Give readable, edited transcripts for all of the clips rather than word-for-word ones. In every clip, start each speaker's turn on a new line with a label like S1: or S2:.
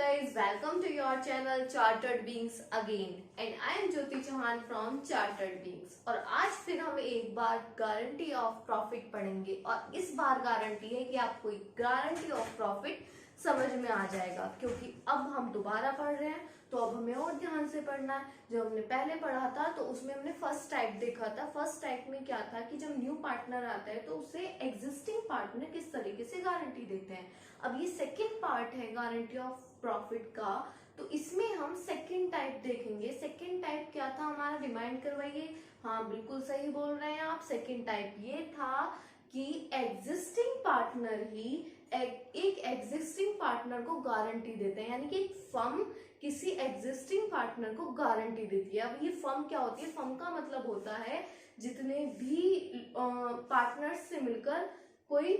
S1: guys, welcome to your channel Chartered Beings again and I am Jyoti Chauhan from Chartered Beings। और आज फिर हम एक बार guarantee of profit पढ़ेंगे और इस बार गारंटी है कि आपको गारंटी ऑफ प्रॉफिट समझ में आ जाएगा, क्योंकि अब हम दोबारा पढ़ रहे हैं तो अब हमें और ध्यान से पढ़ना है। जो हमने पहले पढ़ा था तो उसमें हमने फर्स्ट टाइप देखा था। फर्स्ट टाइप में क्या था कि जब न्यू पार्टनर आता है तो उसे एग्जिस्टिंग पार्टनर किस तरीके से गारंटी देते हैं। अब ये सेकेंड पार्ट है गारंटी ऑफ प्रॉफिट का, तो इसमें हम सेकेंड टाइप देखेंगे। सेकेंड टाइप क्या था हमारा, रिमाइंड करवाइए। हाँ बिल्कुल सही बोल रहे हैं आप। सेकेंड टाइप ये था कि एग्जिस्टिंग पार्टनर ही एक एग्जिस्टिंग पार्टनर को गारंटी देते हैं, यानी कि एक फर्म किसी एग्जिस्टिंग पार्टनर को गारंटी देती है। अब ये फर्म क्या होती है, फर्म का मतलब होता है जितने भी पार्टनर्स से मिलकर कोई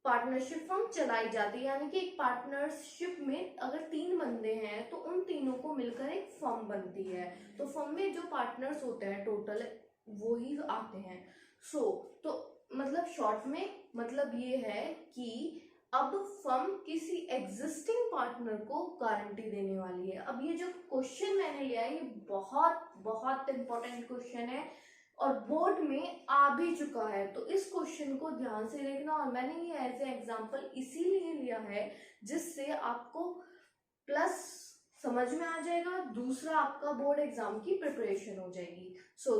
S1: पार्टनरशिप फर्म चलाई जाती है। यानी कि एक पार्टनरशिप में अगर 3 बंदे हैं तो उन तीनों को मिलकर एक फर्म बनती है। तो फर्म में जो पार्टनर्स होते हैं टोटल वो ही आते हैं। तो मतलब शॉर्ट में मतलब ये है कि अब फर्म किसी एग्जिस्टिंग पार्टनर को गारंटी देने वाली है। अब ये जो क्वेश्चन मैंने लिया है ये बहुत बहुत इंपॉर्टेंट क्वेश्चन है और बोर्ड में आ भी चुका है, तो इस क्वेश्चन को ध्यान से देखना। और मैंने ये एज ए एग्जांपल इसीलिए लिया है जिससे आपको प्लस समझ में आ जाएगा, दूसरा आपका बोर्ड एग्जाम की प्रिपरेशन हो जाएगी।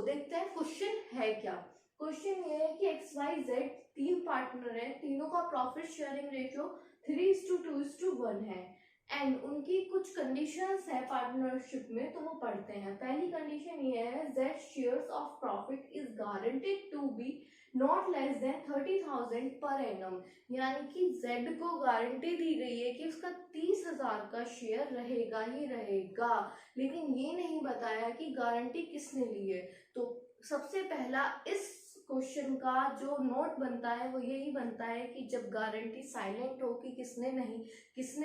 S1: देखते हैं क्वेश्चन है क्या। क्वेश्चन ये है कि XYZ 3 पार्टनर है, तीनों का प्रॉफिट शेयरिंग रेशियो 3:2:1 है एंड उनकी कुछ कंडीशंस है पार्टनरशिप में, तो वो पढ़ते हैं। पहली कंडीशन ये है Z shares of profit is guaranteed to be not less than 30,000 per annum, यानी कि Z को गारंटी दी गई है कि उसका 30,000 का शेयर रहेगा ही रहेगा, लेकिन ये नहीं बताया कि गारंटी किसने ली है। तो सबसे पहला इस क्वेश्चन का जो नोट बनता है वो यही बनता है कि जब गारंटी साइलेंट हो कि किसने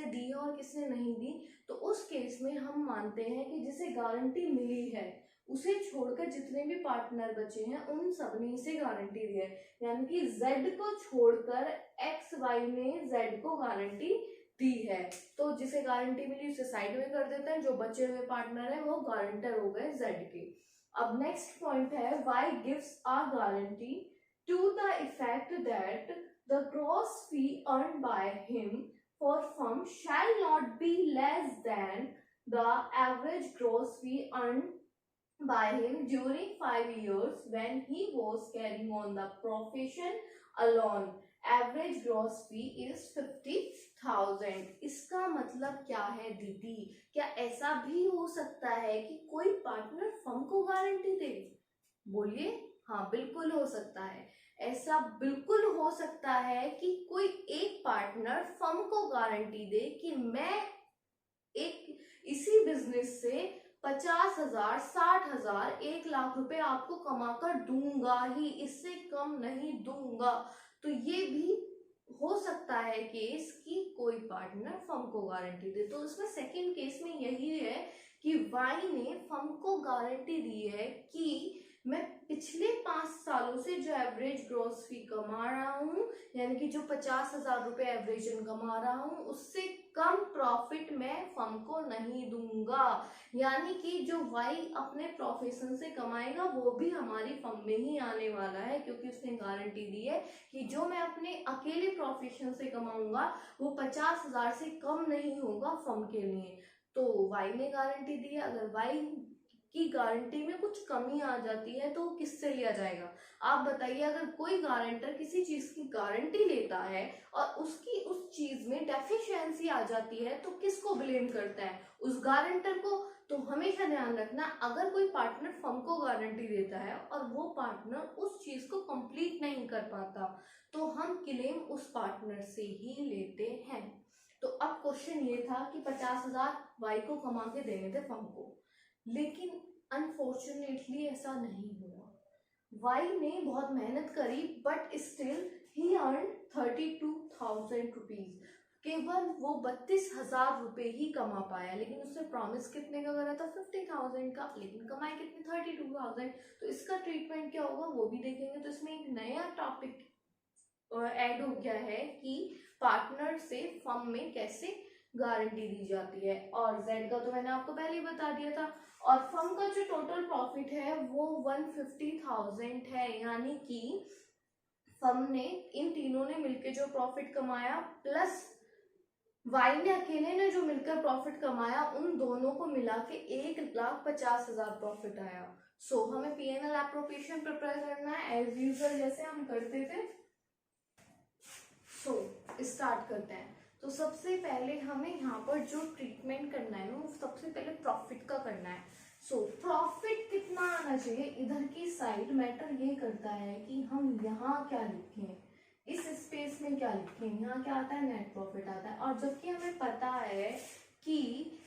S1: दी है और किसने नहीं दी, तो उस केस में हम मानते हैं कि जिसे गारंटी मिली है उसे छोड़कर जितने भी पार्टनर बचे हैं उन सबने इसे गारंटी दी है। यानी कि Z को छोड़कर XY ने Z को गारंटी दी है। तो जिसे गारंटी मिली उसे साइड में कर देते हैं, जो बचे हुए पार्टनर है वो गारंटर हो गए Z के। अब नेक्स्ट पॉइंट है Y gives a guarantee to the effect that the gross fee earned by him for firm shall not be less than the average gross fee earned by him during 5 years when he was carrying on the profession alone. Average gross fee is 50,000। इसका मतलब क्या है दीदी, क्या ऐसा भी हो सकता है कि कोई पार्टनर फर्म को गारंटी दे? बोलिए। हाँ बिल्कुल हो सकता है। ऐसा बिल्कुल हो सकता है कि कोई एक पार्टनर फर्म को गारंटी दे कि मैं एक इसी बिजनेस से 50,000, 60,000, 1,00,000 रुपए आपको कमाकर दूंगा ही, इससे कम नहीं दूंगा। तो ये भी हो सकता है केस कि कोई पार्टनर फर्म को गारंटी दे। तो इसमें सेकंड केस में यही है कि वाई ने फर्म को गारंटी दी है कि मैं पिछले 5 सालों से जो एवरेज ग्रॉस फी कमा रहा हूँ, यानी कि जो 50,000 रुपए एवरेज कमा रहा हूँ, उससे कम प्रॉफिट मैं फर्म को नहीं दूंगा। यानी कि जो वाई अपने प्रोफेशन से कमाएगा वो भी हमारी फर्म में ही आने वाला है, क्योंकि उसने गारंटी दी है कि जो मैं अपने अकेले प्रोफेशन से कमाऊंगा वो 50,000 से कम नहीं होगा फर्म के लिए। तो वाई ने गारंटी दी है। अगर वाई की गारंटी में कुछ कमी आ जाती है तो किससे लिया जाएगा? आप बताइए। अगर कोई गारंटर किसी चीज की गारंटी लेता है और उसकी उस चीज में डेफिशिएंसी आ जाती है तो किसको ब्लेम करता है? उस गारंटर को। तो हमेशा ध्यान रखना, अगर कोई पार्टनर फर्म को गारंटी देता है और वो पार्टनर उस चीज को कंप्लीट नहीं कर पाता तो हम क्लेम उस पार्टनर से ही लेते हैं। तो अब क्वेश्चन ये था कि 50,000 वाई को कमा के देने थे फर्म को, लेकिन अनफॉर्चुनेटली ऐसा नहीं हुआ। वाई ने बहुत मेहनत करी but still he earn 32,000 rupees. केवल वो 32,000 रुपए ही कमा पाया, लेकिन उसने प्रॉमिस कितने का करा था? 50,000 का, लेकिन कमाए कितने? 32,000। तो इसका ट्रीटमेंट क्या होगा वो भी देखेंगे। तो इसमें एक नया टॉपिक ऐड हो गया है कि पार्टनर से फर्म में कैसे गारंटी दी जाती है। और जेड का तो मैंने आपको पहले ही बता दिया था। और फर्म का जो टोटल प्रॉफिट है वो 150,000 है, यानी कि फर्म ने इन तीनों ने मिलकर जो प्रॉफिट कमाया प्लस वाई ने अकेले ने जो मिलकर प्रॉफिट कमाया, उन दोनों को मिला के 1,50,000 प्रॉफिट आया। सो हमें पीएनएल एप्रोप्रिएशन प्रिपेयर करना है एज यूजुअल जैसे हम करते थे। सो स्टार्ट करते हैं। तो सबसे पहले हमें यहाँ पर जो ट्रीटमेंट करना है ना, वो सबसे पहले प्रॉफिट का करना है। सो प्रॉफिट कितना आना चाहिए इधर की साइड मैटर ये करता है कि हम यहाँ क्या लिखें, इस स्पेस में क्या लिखें। यहाँ क्या आता है, नेट प्रॉफिट आता है। और जबकि हमें पता है कि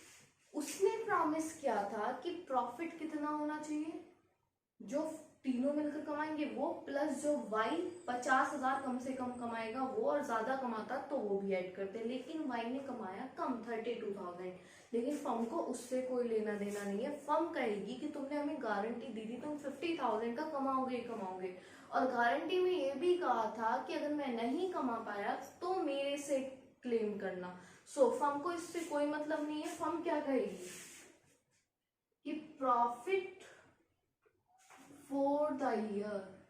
S1: उसने प्रॉमिस किया था कि प्रॉफिट कितना होना चाहिए, जो तीनों मिलकर कमाएंगे वो, प्लस जो वाई 50,000 कम से कम कमाएगा वो, और ज्यादा कमाता तो वो भी ऐड करते। लेकिन वाई ने कमाया कम 32,000, लेकिन फर्म को उससे कोई लेना देना नहीं है। फर्म कहेगी कि तुमने हमें गारंटी दी थी तुम 50,000 का कमाओगे ही कमाओगे, और गारंटी में ये भी कहा था कि अगर मैं नहीं कमा पाया तो मेरे से क्लेम करना। सो फर्म को इससे कोई मतलब नहीं है। फर्म क्या कहेगी कि प्रॉफिट फॉर द ईयर,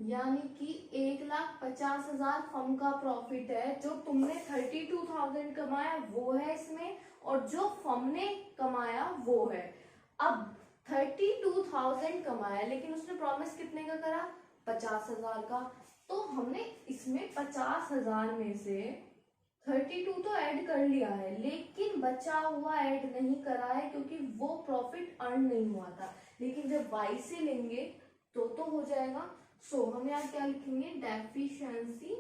S1: यानी कि 1,50,000 फर्म का प्रॉफिट है। जो तुमने 32,000 कमाया वो है इसमें, और जो फर्म ने कमाया वो है। अब 32,000 कमाया, लेकिन उसने प्रॉमिस कितने का करा, 50,000 का। तो हमने इसमें 50,000 में से 32 तो ऐड कर लिया है, लेकिन बचा हुआ ऐड नहीं करा है क्योंकि वो प्रॉफिट अर्न नहीं हुआ था। लेकिन जब वाई से लेंगे तो हो जाएगा। सो हम यहाँ क्या लिखेंगे, डेफिशिएंसी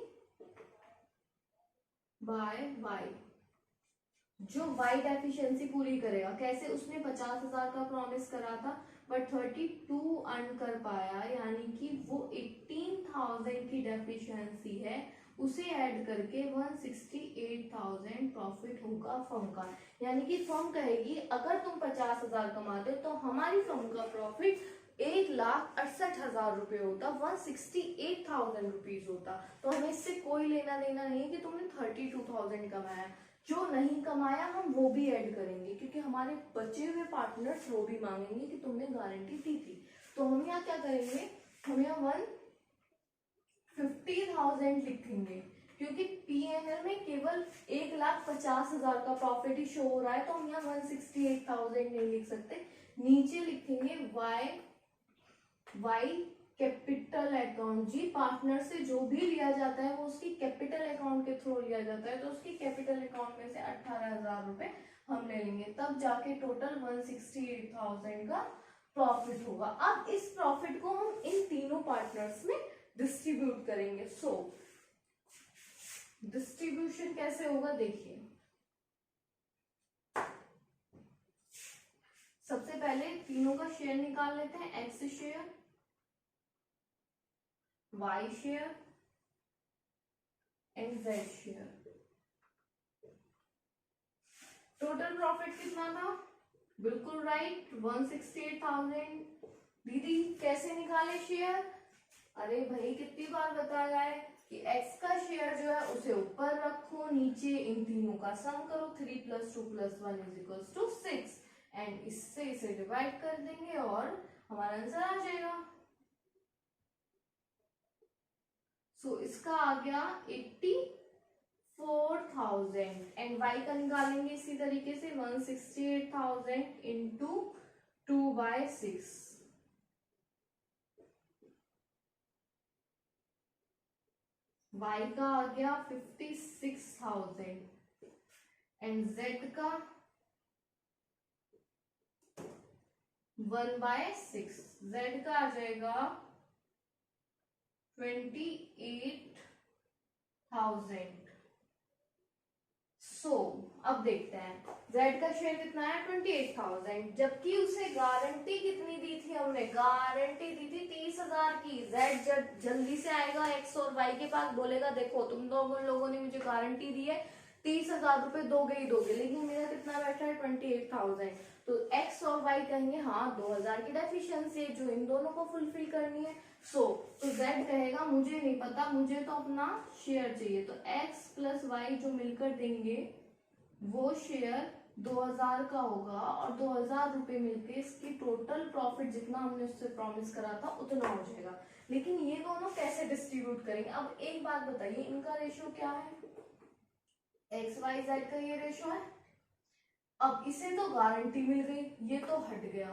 S1: बाय वाई। जो वाई डेफिशिएंसी पूरी करेगा कैसे, उसने 50,000 का प्रॉमिस करा था बट 32 अर्न कर पाया, यानी कि वो 18,000 की डेफिशिएंसी है, उसे ऐड करके 168,000 प्रॉफिट होगा फर्म का। यानी कि फर्म कहेगी अगर तुम 50,000 कमाते तो हमारी फर्म का प्रॉफिट 1,68,000 रुपये होता, 168,000 रुपीज होता। तो हमें इससे कोई लेना देना नहीं है कि तुमने 32,000 कमाया। जो नहीं कमाया हम वो भी ऐड करेंगे, क्योंकि हमारे बचे हुए पार्टनर्स वो भी मांगेंगे कि तुमने गारंटी दी थी। तो हम यहाँ क्या करेंगे, हम यहाँ 150,000 लिखेंगे, क्योंकि पीएनएल में केवल 1,50,000 का प्रॉफिट ही शो हो रहा है। तो हम यहाँ 168,000 नहीं लिख सकते, नीचे लिखेंगे वाई कैपिटल अकाउंट। जी पार्टनर से जो भी लिया जाता है वो उसकी कैपिटल अकाउंट के थ्रू लिया जाता है, तो उसकी कैपिटल अकाउंट में से 18,000 रुपए हम ले लेंगे, तब जाके टोटल 168,000 का प्रॉफिट होगा। अब इस प्रॉफिट को हम इन तीनों पार्टनर्स में डिस्ट्रीब्यूट करेंगे। सो डिस्ट्रीब्यूशन कैसे होगा देखिए। सबसे पहले तीनों का शेयर निकाल लेते हैं, X share, Y share and Z share. Total profit कितना था, बिल्कुल राइट 168,000। दीदी कैसे निकाले शेयर, अरे भाई कितनी बार बताया है कि x का शेयर जो है उसे ऊपर रखो, नीचे इन तीनों का सम करो, 3 + 2 + 1 = 6, एंड इससे इसे डिवाइड कर देंगे और हमारा आंसर आ जाएगा। सो इसका आ गया 84,000, एंड y का निकालेंगे इसी तरीके से 168,000 इंटू 2/6, y का आ गया 56,000 एंड z का 1/6, z का आ जाएगा 28,000। सो अब देखते हैं z का शेयर कितना है 28,000, जबकि उसे गारंटी कितनी दी थी, हमने गारंटी दी थी 30,000 की। z जब जल्दी से आएगा x और y के पास, बोलेगा देखो तुम दोनों लोगों ने मुझे गारंटी दी है 30,000 रुपए दोगे ही दोगे, लेकिन मेरा कितना बैठा है 28,000। तो x और y कहेंगे हाँ 2,000 की डेफिशिएंसी है जो इन दोनों को फुलफिल करनी है। तो z कहेगा मुझे नहीं पता, मुझे तो अपना शेयर चाहिए। तो x प्लस वाई जो मिलकर देंगे वो शेयर 2,000 का होगा और 2,000 रुपए मिलके इसकी टोटल प्रॉफिट जितना हमने उससे प्रॉमिस करा था उतना हो जाएगा। लेकिन ये दोनों कैसे डिस्ट्रीब्यूट करेंगे? अब एक बात बताइए, इनका रेशियो क्या है? एक्स वाई जेड का ये रेशियो है। अब इसे तो गारंटी मिल गई, ये तो हट गया,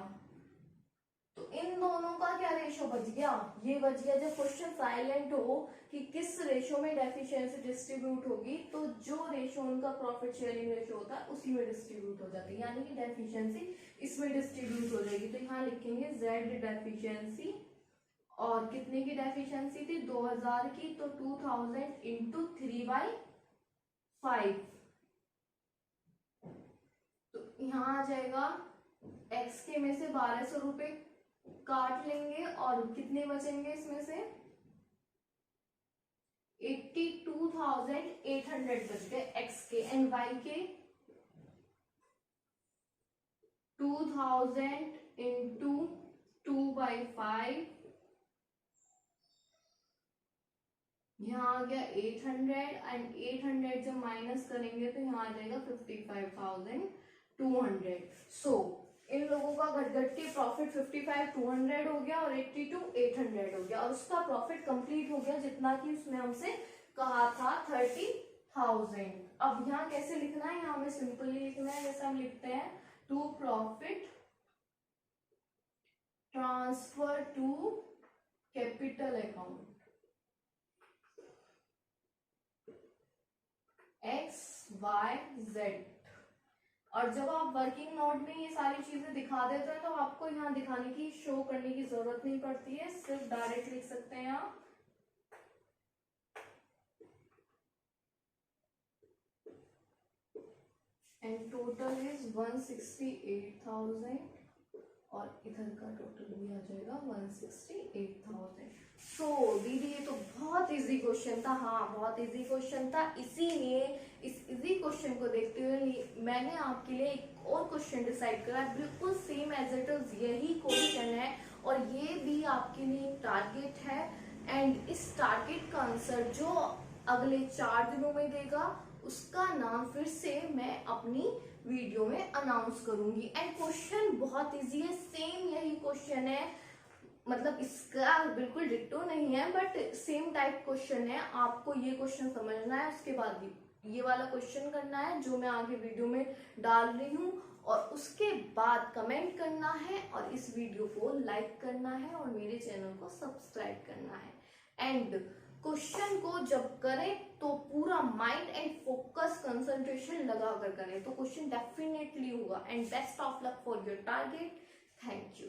S1: तो इन दोनों का क्या रेशियो बच गया? ये बच गया। जब क्वेश्चन साइलेंट हो कि किस रेशियो में डेफिशिएंसी डिस्ट्रीब्यूट होगी, तो जो रेशियो उनका प्रॉफिट शेयरिंग रेशियो होता है उसी में डिस्ट्रीब्यूट हो जाती है, यानी कि डेफिशिएंसी इसमें डिस्ट्रीब्यूट हो जाएगी। तो यहाँ लिखेंगे जेड डेफिशिएंसी, और कितने की डेफिशिएंसी थी? 2,000 की, तो 2,000 इंटू 3/5। तो यहाँ आ जाएगा x के में से 1,200 रुपए काट लेंगे और कितने बचेंगे इसमें से? 82,800 बच गए x के, एंड y के 2,000 इंटू 2/5, यहाँ आ गया 800, एंड 800 जब माइनस करेंगे तो यहाँ आ जाएगा 55,200। इन लोगों का घट घट के प्रॉफिट 55,200 हो गया और 82,800 हो गया, और उसका प्रॉफिट कंप्लीट हो गया जितना कि उसने हमसे कहा था 30,000। अब यहाँ कैसे लिखना है? यहाँ हमें सिंपली लिखना है, जैसे हम लिखते हैं to profit transfer to capital account X Y Z. और जब आप वर्किंग नोट में ये सारी चीजें दिखा देते हैं तो आपको यहाँ दिखाने की, शो करने की जरूरत नहीं पड़ती है, सिर्फ डायरेक्ट लिख सकते हैं आप। एंड टोटल इज 168,000 और इधर का टोटल भी आ जाएगा 168,000। दीदी ये तो बहुत इजी क्वेश्चन था। हाँ बहुत इजी क्वेश्चन था, इसीलिए इस इजी क्वेश्चन को देखते हुए मैंने आपके लिए एक और क्वेश्चन डिसाइड करा, बिल्कुल सेम एज इट इज यही क्वेश्चन है, और ये भी आपके लिए एक टारगेट है। एंड इस टारगेट का आंसर जो अगले 4 दिनों में देगा उसका नाम फिर से मैं अपनी वीडियो में अनाउंस करूंगी। एंड क्वेश्चन बहुत इजी है, सेम यही क्वेश्चन है, मतलब इसका बिल्कुल डिट्टो नहीं है बट सेम टाइप क्वेश्चन है। आपको ये क्वेश्चन समझना है, उसके बाद ये वाला क्वेश्चन करना है जो मैं आगे वीडियो में डाल रही हूँ, और उसके बाद कमेंट करना है और इस वीडियो को लाइक करना है और मेरे चैनल को सब्सक्राइब करना है। एंड क्वेश्चन को जब करें तो पूरा माइंड एंड फोकस कंसंट्रेशन लगा कर करें, तो क्वेश्चन डेफिनेटली होगा। And best of luck for your target. Thank you.